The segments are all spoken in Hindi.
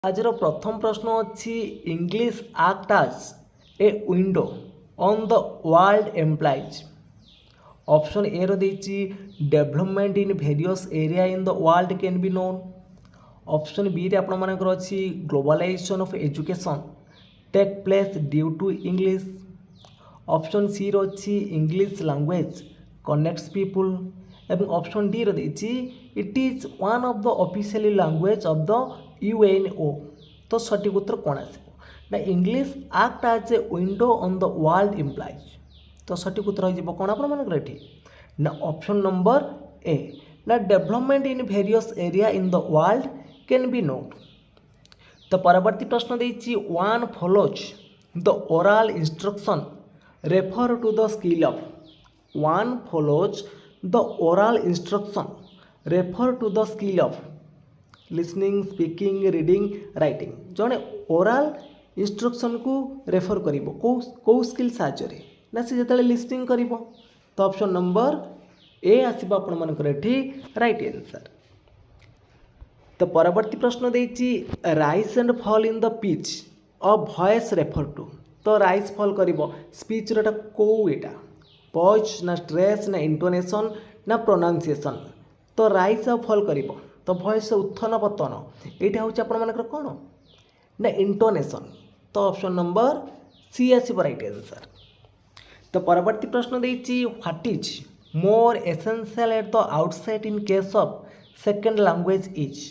आज प्रथम प्रश्न अच्छी English act as a window on the world employees. Option A रो देछि development in various area in the world can be known. Option B रे आपण मानकर अच्छी globalization of education take place due to English. Option C रो अच्छी इंग्लिश लैंग्वेज कनेक्ट्स पीपुल एवं ऑप्शन डी रो देछि it is one of the official language of the UNO. तो सठिक उत्तर कौन आसो ना English act as a window on the world employees. तो सठिक उत्तर हो कौन आप ये ना ऑप्शन नंबर ए ना development in various area in the world can be not. तो परवर्ती प्रश्न देछि one follows the oral instruction refer to the skill of. One follows the oral instruction refer to the skill of listening speaking reading writing. जड़े ओराल इंस्ट्रक्शन को रेफर करिबो को स्किल साहाय्य ना से जतले लिसनिंग करिबो। तो ऑप्शन नंबर ए आसीबो आपण मानकर एठी राइट आंसर। तो परवर्ती प्रश्न देछि rise and fall in the pitch of voice refer to. तो राइज फॉल करिबो स्पीच रोटा को एटा पॉज ना स्ट्रेस ना इंटोनेशन ना प्रोनाउंसिएशन। तो राइज और फॉल करिबो तो वॉइस उत्थन पतन यहाँ हूँ आपर कौन ना इंटोनेशन। तो ऑप्शन नंबर सी आसो राइट आंसर। तो परवर्ती प्रश्न देछि what is more essential at the outside in case of second language is.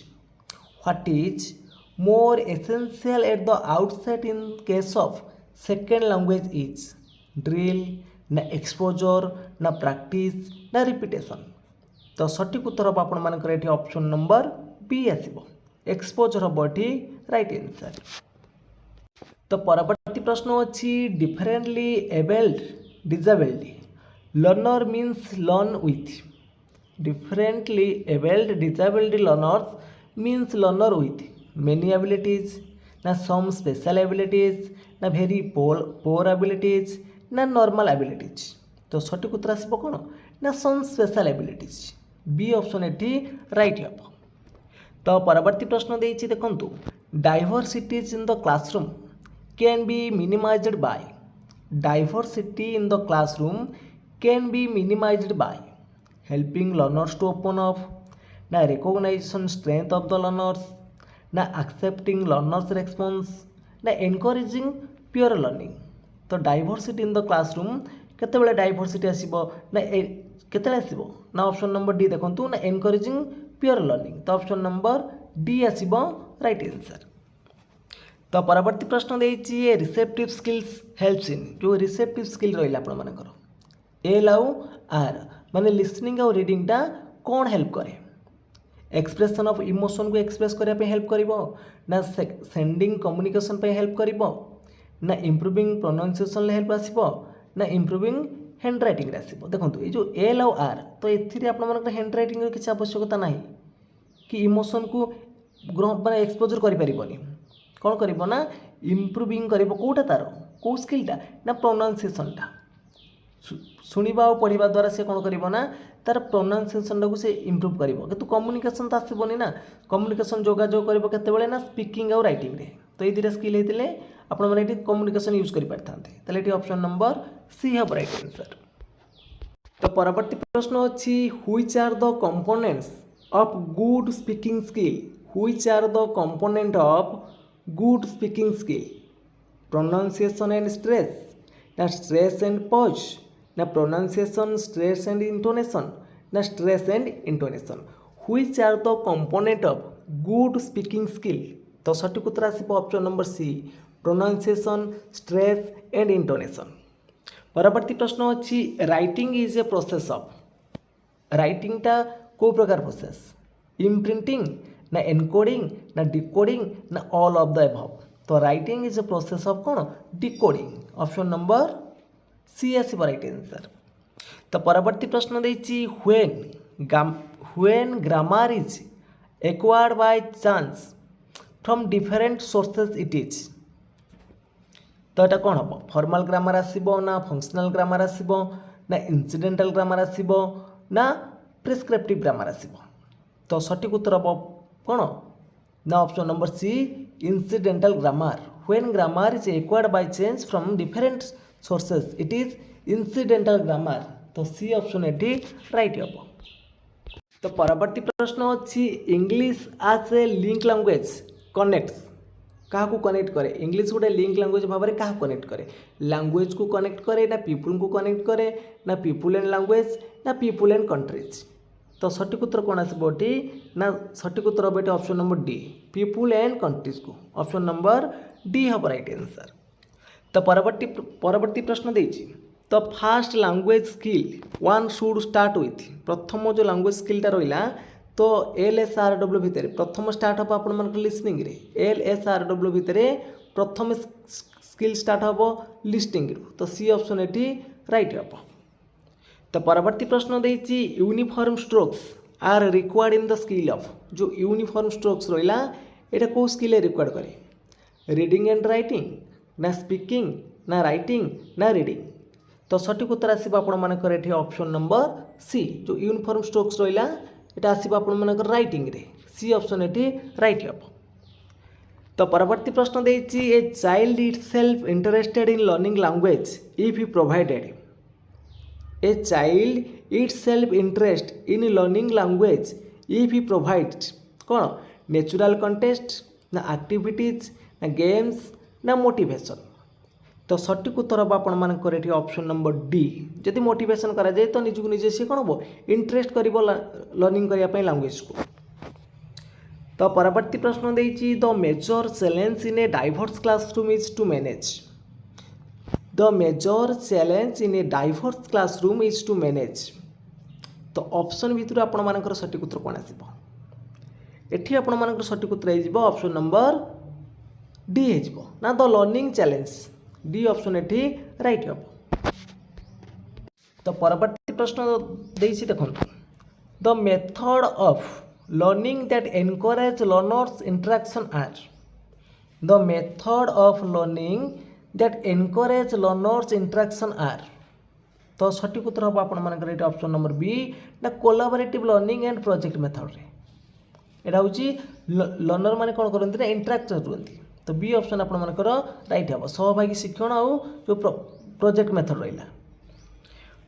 What is more essential at the outside in case of second language is drill ना एक्सपोजर ना प्रैक्टिस ना रिपीटेशन। तो सठिक उत्तर हम आपण मानकर एठी ऑप्शन नंबर बी आसीबो एक्सपोजर हम एठी राइट आंसर। तो परवर्ती प्रश्न अछि differently abled disability learner means learn with. Differently abled disability learners means learner with many abilities ना सम स्पेशल एबिलिटीज ना वेरी पोर एबिलिटीज ना नॉर्मल एबिलिटीज। तो सठिक उत्तर आसीबो कोन ना some special abilities B option एटी राइट हम। तो परवर्ती प्रश्न देछि देखंतु diversities in the classroom can be minimized by. Diversity in the classroom can be minimized by helping learners to open up ना recognization strength of the learners ना एक्सेप्टिंग लर्नर्स रेस्पॉन्स ना एनकरेजिंग प्योर लर्निंग। तो डाइवर्सिटी इन द क्लासरूम केतेबेले डाइवर्सिटी आसीबो ना केतेबेले आसीबो ना ऑप्शन नंबर डी देखंतु ना एनकरेजिंग प्योर लर्निंग। तो ऑप्शन नंबर डी आसीबो राइट आंसर। तो परवर्ती प्रश्न देछि रिसेप्टिव स्किल्स हेल्प्स इन जो रिसेप्टिव स्किल रहिला आपण मानकर एल आउ आर माने लिसनिंग और रीडिंग टा कोन हेल्प करे। एक्सप्रेशन ऑफ इमोशन को एक्सप्रेस करने पे हेल्प करिवो ना सेंडिंग कम्युनिकेशन पे हेल्प करिवो ना इम्प्रूविंग प्रोनाउंसिएशन हेल्प आसीबो ना इम्प्रूविंग हैंड रईटिंग आसो। देखो ये जो एल आउ आर तो ये हैंड रईटिंग किसी आवश्यकता ना कि इमोशन को ग्रहण माने एक्सपोजर करें कौन कर ना इम्प्रूविंग कर कौटा तार कौ स्किलटा ना प्रोनाउंसिएशनटा शुणा और पढ़ा द्वारा से कौन कर ना तार प्रोनाउंसिएशन टाक से इम्प्रूव कर कि कम्युनिकेशन तो आसबनी ना कम्युनिकेशन जोगाजोग कर ना स्पीकिंग और राइटिंग रे। तो ये दुटा स्किल होते आपण मैंने कम्युनिकेशन यूज कर पारे ये ऑप्शन नंबर सी हम राइट आंसर। तो परवर्ती प्रश्न अच्छी which are the components of good speaking skill. Which are the component of good speaking skill pronunciation and stress ना स्ट्रेस एंड पॉज ना प्रोनाउंसिएशन स्ट्रेस एंड इंटोनेशन ना stress and intonation. Which are the component of good speaking skill. तो सठिक उत्तर आसिबो option number C pronunciation stress and intonation. परवर्ती प्रश्न अच्छी writing is a process of. Writing टा को प्रकार प्रोसेस इम्प्रिंटिंग ना एनकोडिंग ना डिकोडिंग ना ऑल ऑफ द अबव। तो writing is a process of कौन डिकोडिंग ऑप्शन नंबर सी आसिबो राइट आंसर। तो परवर्ती प्रश्न देछि when grammar is acquired by chance from different sources it is. तो यहाँ कौन हम फॉर्मल ग्रामर आसो ना फंक्शनल ग्रामर आसो ना इनसीडेंटल ग्रामर आसो ना प्रिस्क्रिप्टिव ग्रामर आसो। तो सठिक उत्तर हम कौन ना option number C incidental grammar. When grammar is acquired by change from different sources, it is incidental grammar. तो सी ऑप्शन एटी राइट हम। तो परवर्ती प्रश्न अच्छी इंग्लिश आज ए लिंक लैंग्वेज कनेक्ट्स क्या कनेक्ट करे इंग्लिश गोटे लिंक लैंग्वेज भाव में क्या कनेक्ट करे लैंग्वेज को कनेक्ट करे ना पीपुल को कनेक्ट करे ना पीपुल एंड लैंग्वेज ना पीपुल एंड कंट्रीज। तो सठिक उत्तर कौन आसटी ना सठिक उत्तर हम ये option number D people and countries को ऑप्शन नंबर डी हम राइट आंसर। तो परवर्ती प्रश्न देछि तो fast language skill one should start with प्रथम जो लैंग्वेज स्किलटा रहा तो LSRW भितर प्रथम स्टार्ट हम आप लिसनिंग रे LSRW भितर प्रथम स्किल स्टार्ट हम लिसनिंग तो सी ऑप्शन एटी राइट हम। तो परवर्ती प्रश्न देछि uniform strokes are required in the skill of जो यूनिफॉर्म स्ट्रोक्स रहा यहाँ कौ स्किल रिक्वायर्ड करे रीडिंग एंड राइटिंग ना स्पीकिंग ना राइटिंग ना रीडिंग। तो सठिक उत्तर आसो आपर ये ऑप्शन नंबर सी जो यूनिफॉर्म स्ट्रोक्स रहा यहाँ आसो आपर राइटिंग रे सी ऑप्शन ये राइट हम। तो परवर्ती प्रश्न देछि a child itself interested in learning language if you provided a child itself interest in learning language if you provide कौन नेचुरल कंटेस्ट ना एक्टिविटीज ना गेम्स ना मोटिवेशन। तो सठिक उत्तर हम आपर ये ऑप्शन नंबर डी जदि मोटिवेशन करा जाए तो निजक निजे सी कौन हम इंटरेस्ट कर लर्निंग करने लैंग्वेज को। तो परवर्ती प्रश्न देछि the major challenge in a diverse classroom is to manage the major challenge in a diverse classroom is to manage. तो ऑप्शन भितर आपर सठिक उत्तर कौन आसो एठी आपर सठिक उत्तर हो ऑप्शन नंबर डी हो ना the learning challenge D option एठी राइट हम। तो परवर्ती प्रश्न देछि देखंतु the method of learning that encourage learners interaction are the method of learning that encourage learners interaction are. तो सठिक उत्तर हम आपर ऑप्शन नंबर बी ना collaborative learning and project method रे यहाँ हूँ लर्नर मैंने कौन करती ना इंटराक्ट करती। तो बी ऑप्शन आपर राइट हम सहभागी शिक्षण आउ जो प्रोजेक्ट मेथड रहा।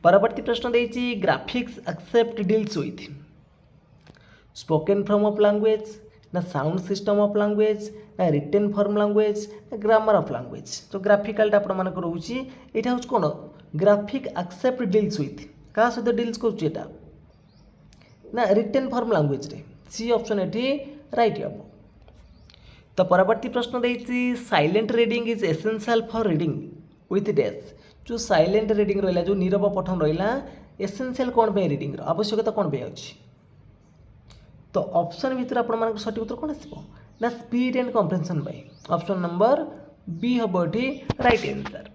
परवर्ती प्रश्न देछि graphics except deals with spoken form of language ना साउंड सिस्टम ऑफ लैंग्वेज ना रिटेन फॉर्म लैंग्वेज ना ग्रामर ऑफ लैंग्वेज। तो ग्राफिकालटा आप रोचे यहाँ हूँ कौन ग्राफिक एक्सेप्ट डील्स विथ क्या सहित डील्स करा ना रिटेन फॉर्म लैंग्वेज रे सी ऑप्शन ये राइट हम। तो परवर्ती प्रश्न देछि silent reading is essential for reading with dash जो साइलेंट रीडिंग रहा जो नीरव पठन रहा एसेंशियल कौन पे रीडिंग आवश्यकता कौन पे अच्छी। तो ऑप्शन भितर आपर सठिक उत्तर कौन आसो ना speed and comprehension by option number B हम ये राइट आंसर।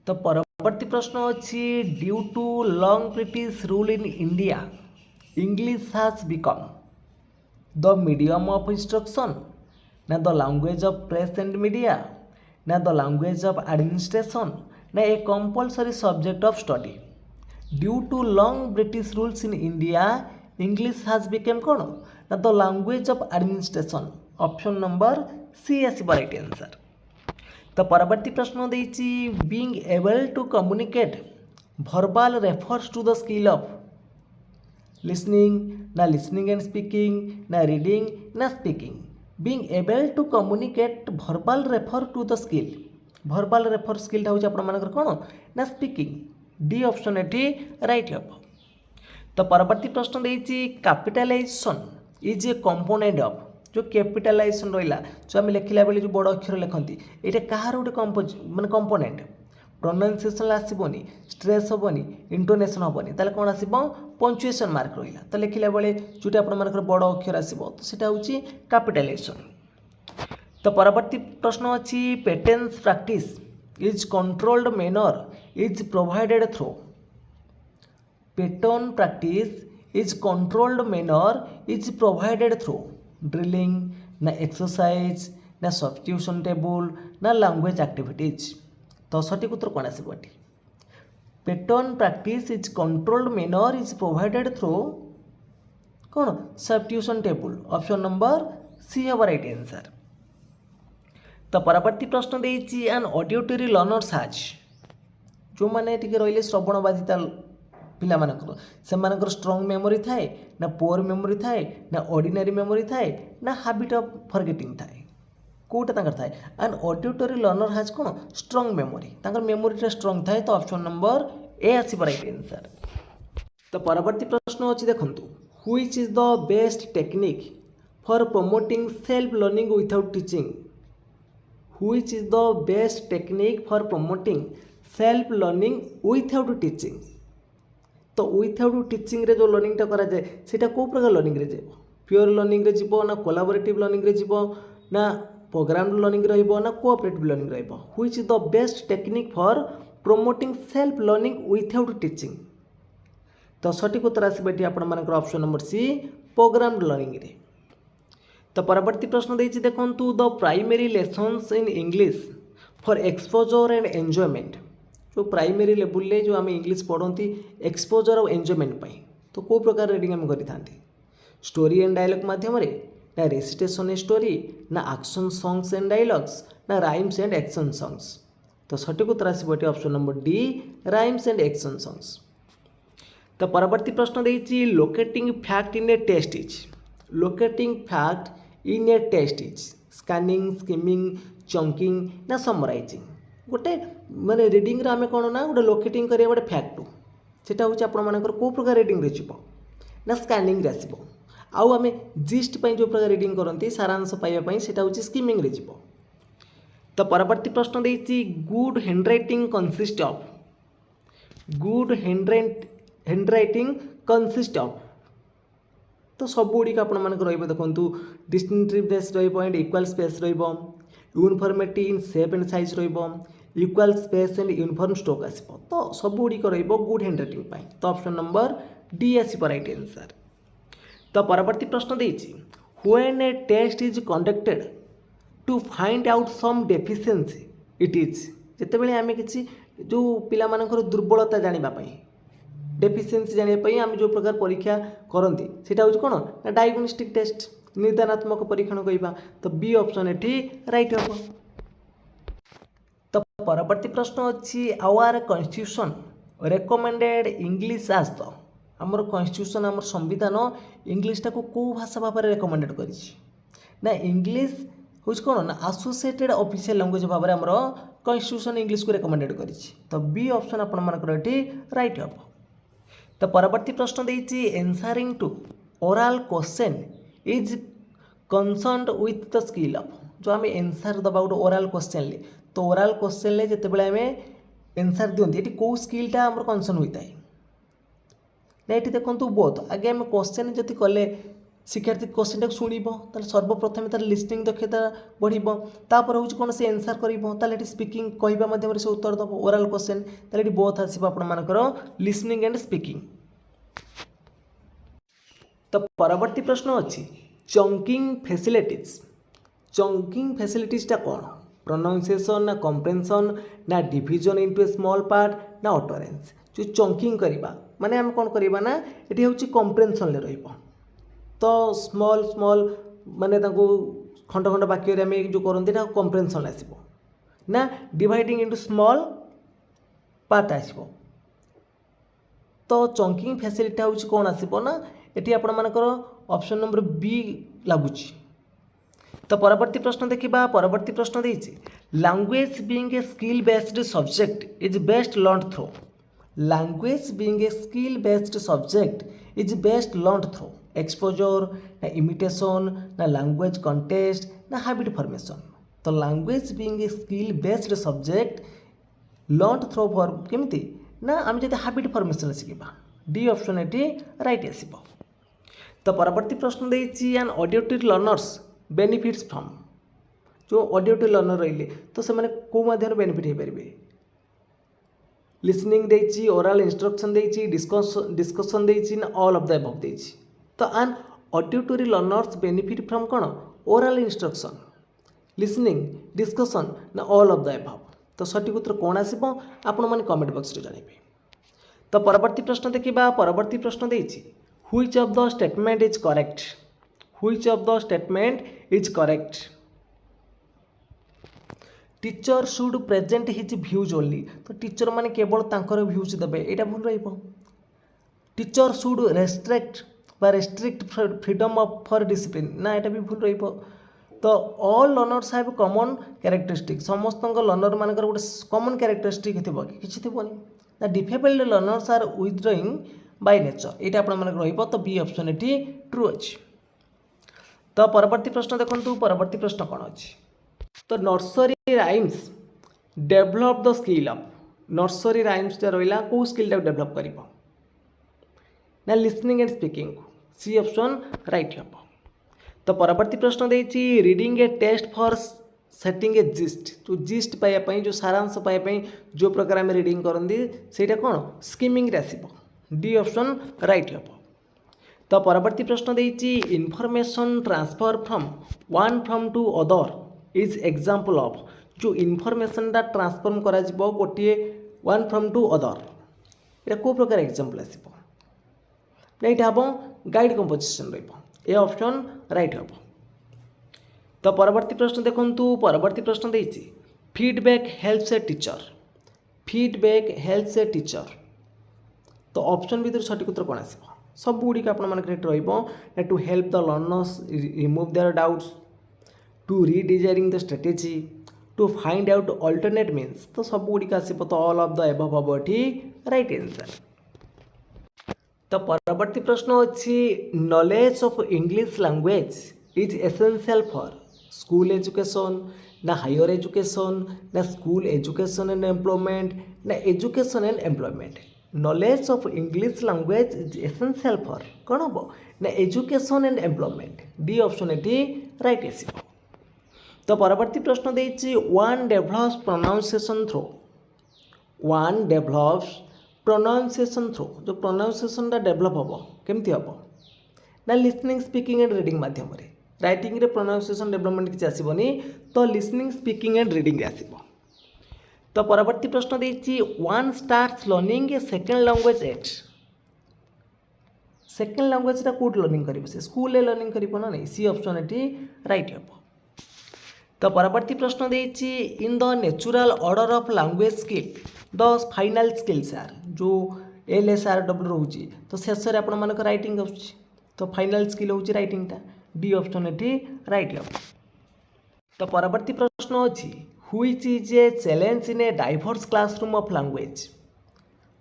तो परवर्ती प्रश्न अच्छी due to long British rule in India English has become the medium of instruction ना the language of press and media ना द लैंग्वेज ऑफ एडमिनिस्ट्रेशन ना a compulsory subject of study. Due to long British rules in India English has become कौन ना the language of administration option number C आसो राइट आंसर। तो परवर्ती प्रश्न देछि being able to communicate verbal refers to the skill of listening ना लिसनिंग एंड स्पीकिंग ना रीडिंग ना speaking. Being able to communicate verbal refer to the skill verbal refer स्किलटा हूँ आपर कौन ना स्पीकिंग डी ऑप्शन ये राइट हम। तो परवर्ती प्रश्न देछि capitalization is a component of जो कैपिटलाइजेशन रहा जो आम लिखला बेले जो बड़ अक्षर लिखती ये कहार गोटे माने कंपोनेंट प्रोनाउंसिएशन आसबनी स्ट्रेस हेनी इंटोनेशन हेनी ताले कौन आसो पंचुएशन मार्क रहा तो लिखला बेले जोटा आपर बड़ अक्षर आसो तो सीटा हूँ कैपिटलाइजेशन। तो परवर्ती प्रश्न अच्छी patterns practice is controlled manner is provided through pattern practice is controlled manner is provided through drilling ना एक्सरसाइज ना सब्स्टिट्यूशन टेबल ना लैंग्वेज एक्टिविटीज। तो सठिक उत्तर कौन आसो pattern practice is controlled manner is provided through कौन substitution table option number C हम राइट आंसर। तो परवर्ती प्रश्न देछि एन ऑडिटरी लर्नर्स हैज जो माने टिके रहिले श्रवण बाधिता पिला मानकर से मानकर स्ट्रांग मेमोरी थाए ना पुअर मेमोरी थाए ना ऑर्डिनरी मेमोरी थाए ना हैबिट ऑफ फॉरगेटिंग थाए कोटा तांकर थाए and auditory learner has cone strong memory तांकर मेमोरीटा स्ट्रांग थाए तो ऑप्शन नंबर ए आसी राइट आंसर। तो परवर्ती प्रश्न अच्छी देखंतु which is the best technique for promoting self learning without teaching which is the best technique for promoting self learning without teaching. तो विथआउट टीचिंग रे जो लर्निंग टा करा जाए सेटा को प्रकार लर्निंग रे जाए प्योर लर्निंग रे जीवो ना कोलैबोरेटिव लर्निंग रे जीवो ना प्रोग्राम्ड लर्निंग रहिबो ना कोऑपरेटिव लर्निंग रहिबो which is the best technique for promoting self learning without teaching. तो सठिक उत्तर आसबे आपण मानकर option number C programmed learning रे। तो परवर्ती प्रश्न देछि देखंतु the primary lessons in English for exposure and enjoyment जो प्राइमरी लेवल ले जो आम इंग्लिश पढ़ती एक्सपोजर और एंजॉयमेंट पाई तो को प्रकार रीडिंग आम करि थांती स्टोरी एंड डायलॉग माध्यम रे ना रेसिटेशन स्टोरी ना एक्शन सॉन्ग्स एंड डायलॉग्स ना राइम्स एंड एक्शन सॉन्ग्स। तो सठिक उत्तर आसबे option number D rhymes and action songs. तो परवर्ती प्रश्न देछि locating fact in a test is locating fact in a test is scanning skimming chunking ना समराइजिंग गोटे माने रीडिंग रे आमे कोन ना गोटे लोकेटिंग करिया गोटे फैक्ट सेटा होछि आपण मानकर को प्रकार रीडिंग रे छिबो ना स्कैनिंग रे आसीबो आउ आमे जिस्ट पई जो प्रकार रीडिंग करंती सारांश पाइबा पई सेटा होछि स्किमिंग रे छिबो। तो परवर्ती प्रश्न देछि good handwriting consist of good handwriting consist of. तो सब गुड़िक आपण मानक रहिबो देखंतु डिस्टिंक्टिवनेस रहिबो एंड इक्वल स्पेस रहिबो uniformity in shape and size रहिबो equal space and uniform stroke आसीबो। तो सब गुड़िक रहिबो गुड हैंडराइटिंग पाई तो ऑप्शन नंबर डी आसीबो राइट आंसर। तो परवर्ती प्रश्न देछि when a test is conducted to find out some deficiency it is जेते बेले आमे किछि जो पिला मानकर दुर्बलता जानिबा पई डेफिशिएंसी जानिबा पई आमे जो प्रकार परीक्षा करंती सेटा होछि कोन ना डायग्नोस्टिक टेस्ट निदानात्मक परीक्षण कहिबा तो बी ऑप्शन एठी राइट हो। तो परवर्ती प्रश्न अछि our constitution recommended English as the हमर कॉन्स्टिट्यूशन हमर संविधान इंग्लिश टाको को भाषा भाव रेकमेंडेड करिछि ना इंग्लिश होछि कोन ना एसोसिएटेड ऑफिशियल लैंग्वेज भाव हमर कॉन्स्टिट्यूशन इंग्लिश को रेकमेंडेड करिछि तो बी ऑप्शन आपण मानकर एठी राइट हो। तो परवर्ती प्रश्न देछि answering to oral question is concerned with the skill of जो आम आंसर दबा गोटे ओरल क्वेश्चन ले तो ओरल क्वेश्चन ले जिते बड़े आम आंसर दिखती ये कौ स्किलटा आम कंसर्न होता है ना ये देखो बोथ आगे आम क्वेश्चन जब कले शिक्षार्थी क्वेश्चन टाक शुणव तो सर्वप्रथम तार लिसनिंग दक्षता बढ़ो तापर हूँ कौन से आंसर कर स्पीकिंग कहवा मध्यम से उत्तर दब ओरल क्वेश्चन ताले बोथ आसो आपर लिसनिंग एंड स्पीकिंग। तो परवर्ती प्रश्न अच्छी चंकिंग फैसिलिटीजटा कौन प्रोनाउंसिएशन ना कम्प्रेhension ना डिविजन इनटू ए स्मॉल पार्ट ना ऑटरेंस जो चंकिंग करवा माने आम कौन करवा ना ये हूँ कम्प्रेhension ले रहिबो तो स्मॉल स्मॉल माने खंड खंड वाक्य आम जो करते कम्प्रेhension आसो ना डिवाइडिंग इनटू स्मॉल पार्ट आसो तो चंकिंग फैसिलिटी हूँ कौन आसो ना ये आपण मानकर ऑप्शन नंबर बी लगुच। तो परवर्ती प्रश्न देखा परवर्ती प्रश्न देछि language being a skill based subject is best learn through language being a skill based subject is best learn through exposure ना इमिटेशन ना लैंग्वेज कंटेस्ट ना हैबिट फॉर्मेशन। तो language being a skill based subject learn through for केमिति ना आम जदि हैबिट फॉर्मेशन शिखा डी ऑप्शन एटी राइट आसीबो। तो परवर्ती प्रश्न देछि an auditive learners benefits from जो ऑडियोटिव लर्नर रहिले तो से माने को माध्यम बेनिफिट हो पारे लिसनिंग देछि ओरल इंस्ट्रक्शन देछि डिस्कशन देछि ना ऑल ऑफ द अबव देछि। तो an auditory learners benefit from कौन ओरल इंस्ट्रक्शन लिसनिंग डिस्कशन ना ऑल ऑफ द अबव। तो सठिक उत्तर कौन आसिबो आपण माने कमेंट बॉक्स रे जानिबे। तो परवर्ती प्रश्न देखिबा परवर्ती प्रश्न देछि Which of the statement is correct? Which of the statement is correct? Teacher should present his views only, तो टीचर मैंने केवल तांकर भ्यूज देवे, यहाँ भूल रही। Teacher should restrict freedom of for discipline, ना यहाँ भी भूल रही। तो all learners have common characteristic, समस्त लर्नर मान गोटे कॉमन कैरेक्टरिस्टिक थी कि थोड़ी ना। Disabled learners are withdrawing by nature, ये आप तो बी ऑप्शन ये ट्रू अच्छी। तो परवर्ती प्रश्न देखो, परवर्ती प्रश्न कौन अच्छी। तो nursery rhymes develop the skill of, nursery rhymes रहा कौ स्किल डेभलप कर ना listening and speaking, C option right हम। तो परवर्ती प्रश्न देती reading a test for setting a gist, जो जिस्ट पाइबापी जो सारांश पाइबापी जो प्रकार आम रीडिंग करती से कौन स्किमिंग आसो, डी ऑप्शन राइट हम। तो परवर्ती प्रश्न देती information transfer from to other is example of, जो इनफॉरमेशनटा ट्रांसफॉर्म करा गोटे वन फ्रॉम टू अदर, ये कौ प्रकार एग्जांपल आसो, यहाँ हम गाइड कंपोजिशन रे ऑप्शन राइट हम। तो परवर्ती प्रश्न देखो, परवर्ती प्रश्न देती feedback helps a teacher, feedback helps a teacher, तो ऑप्शन भीतर सठिक उत्तर कौन आस, सब गुड़िक आप to help the learners remove their doubts, to redesigning the strategy, to find out alternate means, तो सब गुड़िक आसो, तो ऑल ऑफ द एबव हम राइट आंसर। तो परवर्ती प्रश्न अच्छी knowledge of English language is essential for school education, ना हायर एजुकेशन, ना स्कूल एजुकेशन एंड एम्प्लॉयमेंट, ना education and employment. Knowledge of English language is essential for कौन हम ना education and employment, D option ये राइट आसो। तो परवर्ती प्रश्न देती one develops pronunciation through, one develops pronunciation through, जो प्रोनाउंसिएशनटा डेभलप हम केमती हम ना लिसनिंग स्पीकिंग एंड रीडिंग माध्यम, राइटिंग रे प्रोनाउंसिएशन डेभलपमेंट किसी आसबनी, तो लिसनिंग स्पीकिंग एंड रीडिंग आसो। तो परवर्ती प्रश्न देती one starts learning a second language at, second लैंग्वेजटा कौट लर्निंग कर स्कूल लर्निंग कर ना नहीं, सी ऑप्शन ये राइट हम। तो परवर्ती प्रश्न देती in the natural order of language skill the final skills are, जो LSRW रोचे, तो शेष में आपण मानक राइटिंग आसुची, तो फाइनाल स्किल हूँ राइटिंगटा, डी ऑप्शन ये राइट हम। तो परवर्ती प्रश्न अच्छी which is a challenge in a diverse classroom of language,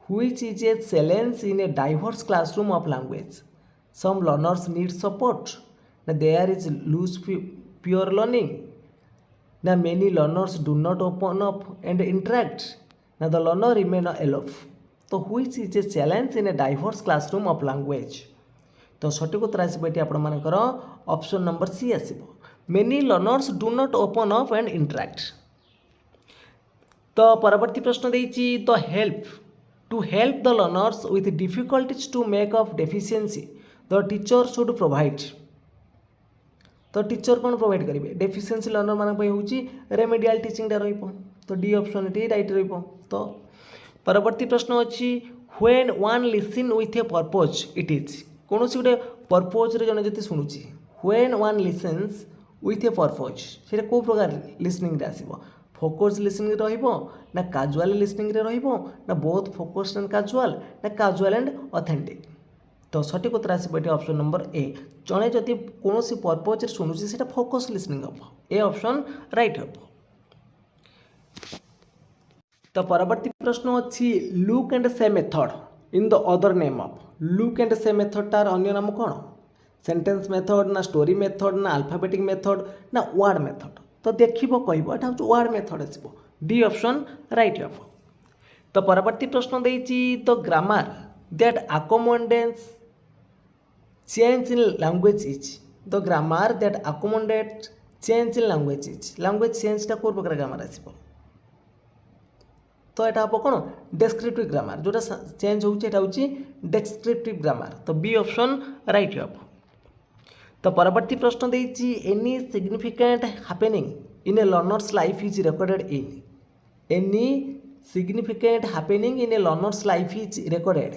which is a challenge in a diverse classroom of language, some learners need support, ना there is loose pure learning, ना many learners do not open up and interact, ना द लर्नर रिमेन एलोफ, तो which is a challenge in a diverse classroom of language, तो सठिक उत्तर आसो ये आपर ऑप्शन नंबर सी आसो, many learners do not open up and interact. तो परवर्ती प्रश्न देती the help to help the learners with difficulties to make up deficiency the teacher should provide, तो टीचर कौन प्रोवाइड करेंगे डेफिशिएंसी लर्नर मान हूँ रेमेडियल टीचिंगटा रही, तो डी ऑप्शन ये राइट रही। तो परवर्ती प्रश्न अच्छी when one listen with a purpose it is, कौन सी गोटे पर्पज जन जो शुणुची, when one listens with a purpose से कौ प्रकार लिसनिंग आसो, फोकस लिसनिंग ना काजुआल लिसनिंग ना बोथ फोकस एंड काजुआल, ना काजुआल एंड ऑथेंटिक, तो सठिक उत्तर आसो ये ऑप्शन नंबर ए, जड़े जदि कौन पर्पज शुणुची से फोकस लिसनिंग हम, ए ऑप्शन राइट हम। तो परवर्ती प्रश्न अच्छी look and say method in the other name of, look and say मेथडटार अन्य नाम कौन, सेंटेंस मेथड, ना स्टोरी मेथड, ना अल्फाबेटिक मेथड, ना वर्ड मेथड, तो देखो कह वर्ड मेथड आसो, डी ऑप्शन राइट हम। तो परवर्ती प्रश्न देती the grammar that accommodates change in language is, the grammar that accommodate change in language is, language चेंजटा कौ प्रकार ग्रामर आसो, तो यहाँ हम कौन डेस्क्रिप्टिव ग्रामर, जोटा चेंज होची डेस्क्रिप्टिव ग्रामर, तो बी ऑप्शन राइट हम। तो परवर्ती प्रश्न देती any significant happening in A learners life is recorded in, any significant happening in A learners life is recorded,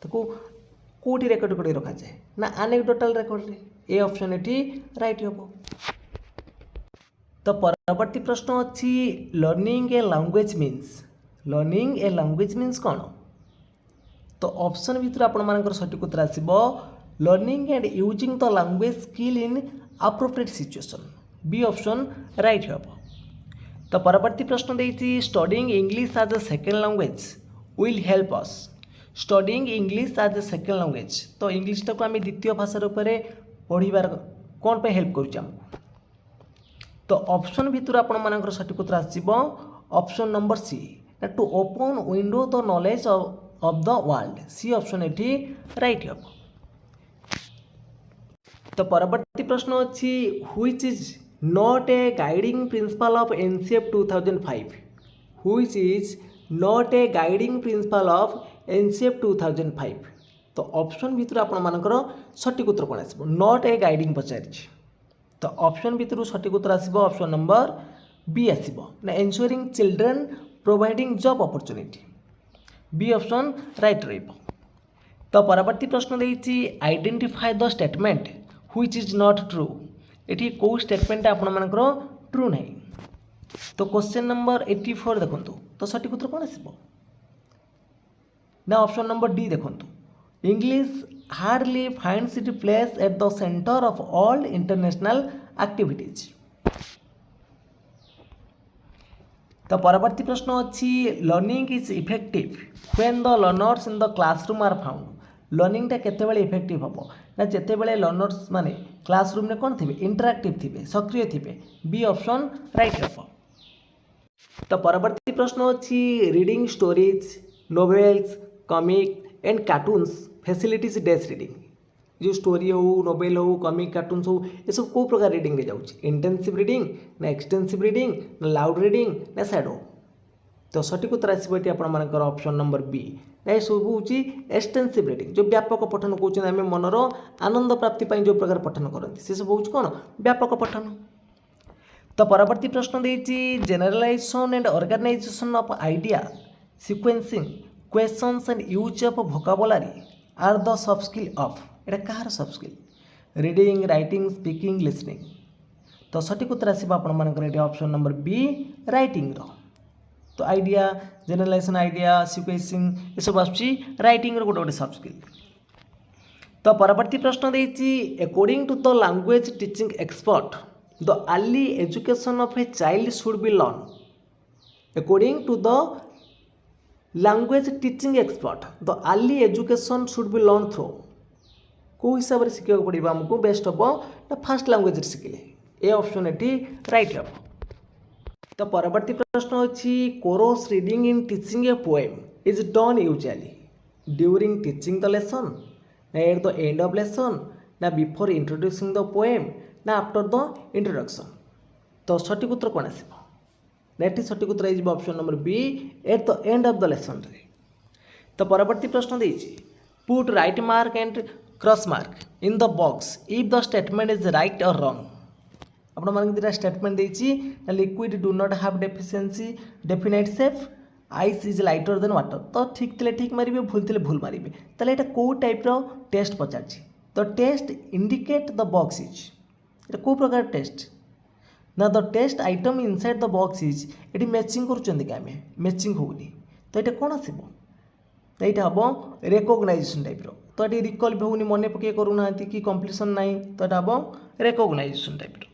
तो कौटी रेकर्ड कर रखा जाए ना एनेक्डोटल रेकर्ड रे, ए ऑप्शन ये राइट हम। तो परवर्ती प्रश्न अच्छी लर्निंग ए लैंग्वेज मीन्स कौन। तो ऑप्शन भितर आपर सठिक उत्तर आसो learning and using the language skill in appropriate situation. B option right हे। तो परवर्ती प्रश्न देती studying English as a second language will help us. Studying English as a second language तो इंग्लिश टाक आम द्वितीय भाषा रूप में पढ़ार कौन पे हेल्प करुच्चे आमको। तो ऑप्शन भितर आपर सठिक उत्तर आसो option number C to open window the knowledge of the world. C option ये राइट हे। तो परवर्ती प्रश्न अच्छी which is not a guiding principle of NCF 2005। Which is not a guiding principle of NCF 2005। तो ऑप्शन भितर आपर सठिक उत्तर कौन आसो नॉट ए गाइडिंग पचारि। तो ऑप्शन भितर सठिक उत्तर आसो ऑप्शन नंबर बी आसो ना ensuring children providing job opportunity. B option right रहिबो। तो परवर्ती प्रश्न देती identify the statement which is not true. ये कौ स्टेटमेंट आपंकर ट्रू ना। तो क्वेश्चन नंबर 84 देखो तो सठिक उत्तर कौन आसो ना ऑप्शन नंबर डी देखो English hardly finds it place at the centre of all international activities. तो परवर्ती प्रश्न अच्छी learning is effective when the learners in the classroom are found. लर्निंगटा केतेबेले इफेक्टिव हम ना जेतेबेले लर्नर्स माने क्लासरूम में कौन थे इंटरैक्टिव थे सक्रिय थे। बी ऑप्शन राइट हे। तो परवर्ती प्रश्न अच्छी reading stories novels comic and cartoons facilities desk reading. जो स्टोरी हो नोवेल हो कॉमिक कार्टून्स हो ये सब कौ प्रकार रीडिंग रे जाउछि इंटेंसिव रीडिंग ना एक्सटेंसिव रीडिंग ना लाउड रीडिंग ना शैडो। तो सठिक उत्तर आसो ये आपर ऑप्शन नंबर बी ना ये सब हूँ एक्सटेंसिव रीडिंग जो व्यापक पठन कहते आम मनर आनंद प्राप्ति जो प्रकार पठन करते से सब हूँ कौन व्यापक पठन। तो परवर्ती प्रश्न देती generalisation and organisation of idea sequencing questions and use of vocabulary are the sub skill of. एटा कहार sub skill reading writing speaking listening. तो सठिक उत्तर आसो आपर ऑप्शन नंबर बी राइटिंग रो। तो आइडिया जेनरलाइजेशन आइडिया सिक्वेंसिंग ये सब आसुची राइटिंग रो गोटे गोटे सब स्किल। तो परवर्ती प्रश्न देती according to the language teaching expert the early education of a child should be learn. According to the language teaching expert the early education should be learn through कौ हिसाब से शिखा पड़ो आमको बेस्ट हम ना फास्ट लैंग्वेज शिखिले। ए ऑप्शन ये राइट हे। तो परवर्ती प्रश्न अच्छी chorus reading in teaching a poem is done usually during teaching the lesson ना at the end of lesson ना बिफोर इंट्रोड्यूसिंग द पोएम ना आफ्टर द इंट्रोडक्शन। तो सठिक उत्तर कौन आसो ना सठिक उत्तर हो option number B at the end of the lesson. तो परवर्ती प्रश्न देती put right mark and cross mark in the box if the statement is right or wrong. आपण मान दुटा स्टेटमेंट देती liquid do not have deficiency definite shape ice is lighter than water. तो ठीक थे ठीक मारे भूल थे भूल मारे ताले एटा को टाइप रो टेस्ट पचार। तो test indicate the box is एटा को प्रकार टेस्ट ना the test item inside the box is ये मैचिंग कर मैचिंग होनी। तो ये कौन आसो तो यहाँ हम रेकग्नाइजेशन टाइप रो। तो ये रिकल भी होनी मन पकड़ करूना कि कम्प्लीसन ना तो यहाँ हम रेकग्नाइजेशन टाइप रो।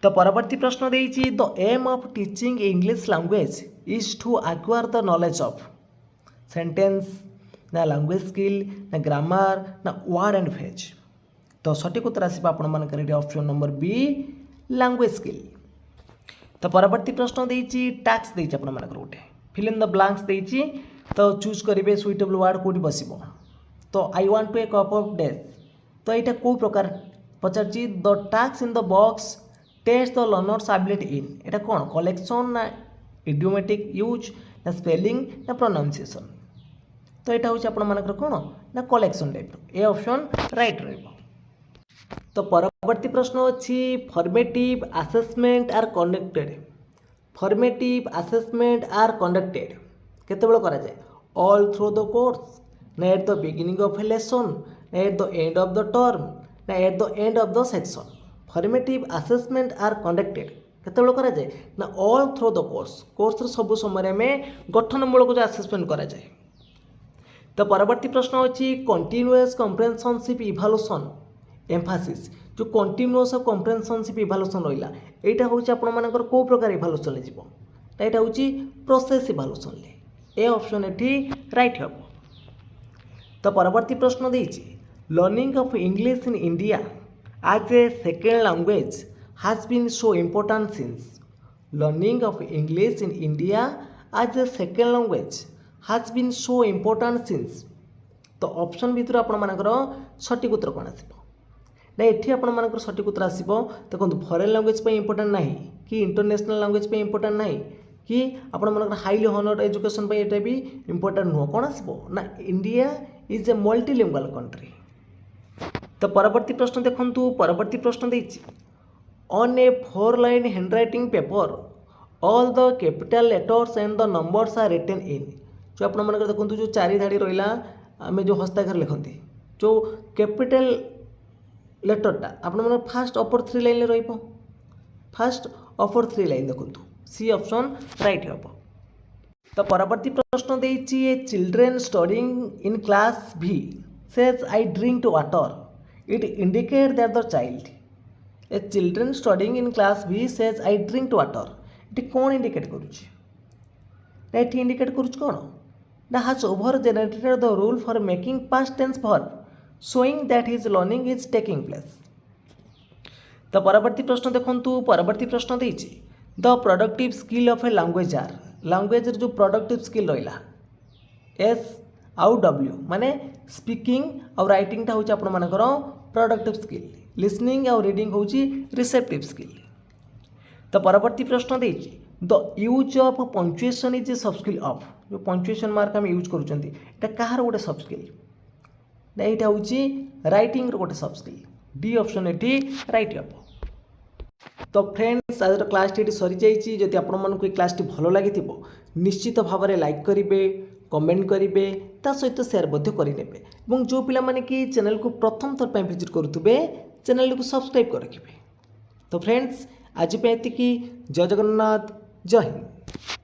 तो परवर्ती प्रश्न देती the aim of teaching English language is to acquire the knowledge of sentence ना लैंग्वेज स्किल ना ग्रामर ना वर्ड एंड फ्रेज। तो सठिक उत्तर आसो आपर option number B language skill. तो परवर्ती प्रश्न देती टैक्स देती आपर गोटे फिल इन द ब्लैंक्स देती। तो चूज करेंगे सुइटेबल वर्ड कौटी बस। तो I want to a cup of death. तो यहाँ कौ प्रकार पचार the text in the box test the learners ability in एटा कौन कलेक्शन ना इडियोमेटिक यूज ना स्पेलिंग ना प्रोनाउंसिएशन। तो यहाँ हूँ आपर कौन ना collection type A option right रहिबो। तो परवर्ती प्रश्न अच्छी formative assessment are conducted. Formative assessment are conducted केतेबेले करा जाए ऑल थ्रू द कोर्स ना at the beginning of a lesson ना at the end of the term ना at the end of the section. Formative assessment are conducted केतବେଳେ କରାଯାଏ ନା ऑल थ्रू द कोर्स सब समय में गठनमूलक जो असेसमेंट कराଯାए। तो परवर्ती प्रश्न अच्छी कंटिन्यूअस कम्प्रेहेंशनशिप इभालुएसन एम्फासिस जो कंटिन्यूअस कम्प्रेहेंशनशिप इभालुएसन रहा यहाँ हूँ आपर कौ प्रकार इभालुएसन जीव यहाँ हूँ प्रोसेस इभालुएसन ए ऑप्शन एटी राइट हम। तो परवर्ती प्रश्न देती learning of English in India as a second language has been so important since learning of English in India as a second language has been so important since। तो ऑप्शन भितर आपर सठिक उत्तर कौन आसो ना ये आपर सठिक उत्तर आसो देखो फरेन लैंग्वेज इंपोर्टेंट ना कि इंटरनेशनल लैंग्वेज इंपोर्टेंट ना कि आपर हाईली हनर्ड एजुकेशन ये भी इंपोर्टेंट नुह कौन आसो ना India is a multilingual country. तो परवर्ती प्रश्न देखु परवर्ती प्रश्न देती on a 4 line handwriting paper all the capital letters and the numbers are written in जो आप देखो जो 4 धाड़ी रहा आम जो हस्ताक्षर लिखते जो कैपिटल लेटरटा आप फास्ट अपर 3 लाइन रही फास्ट अपर 3 लाइन देखो सी ऑप्शन राइट हम। तो परवर्ती प्रश्न देती ए चिल्ड्रेन स्टडीइंग इन क्लास भी says I drink water it indicate that the child a children studying in class B says I drink water it कौन indicate करुच्ची ना ये indicate करुच्ची कौन ना has over generated the rule for making past tense verb showing that his learning is taking place। तो परवर्ती प्रश्न देखु परवर्ती प्रश्न देती the productive skill of a language are language जो प्रोडक्टिव स्किल रहा एस आउ डब्ल्यू माने स्पीकिंग और राइटिंग हूँ आपर प्रोडक्टिव स्किल लिसनिंग और रीडिंग हूँ रिसेप्टिव स्किल। तो परवर्ती प्रश्न देती the use of punctuation is a sub skill of जो पंक्चुएशन मार्क आम यूज करूँ कहार गोटे सब स्किल ना यहाँ हूँ राइटिंग गोटे सब स्किल डी ऑप्शन ये राइट हम। तो फ्रेंड्स आज क्लास टी सरी जाइए जदि आपको क्लास टी भल लगी निश्चित भाव में लाइक करेंगे कमेंट करेंगे ता सहित शेयर करेंगे और जो पिला माने कि चैनल को प्रथम थर विजिट करुवे चैनल को सब्सक्राइब कर रखिए। तो फ्रेंड्स आज पे एतिकी जय जगन्नाथ जय हिंद।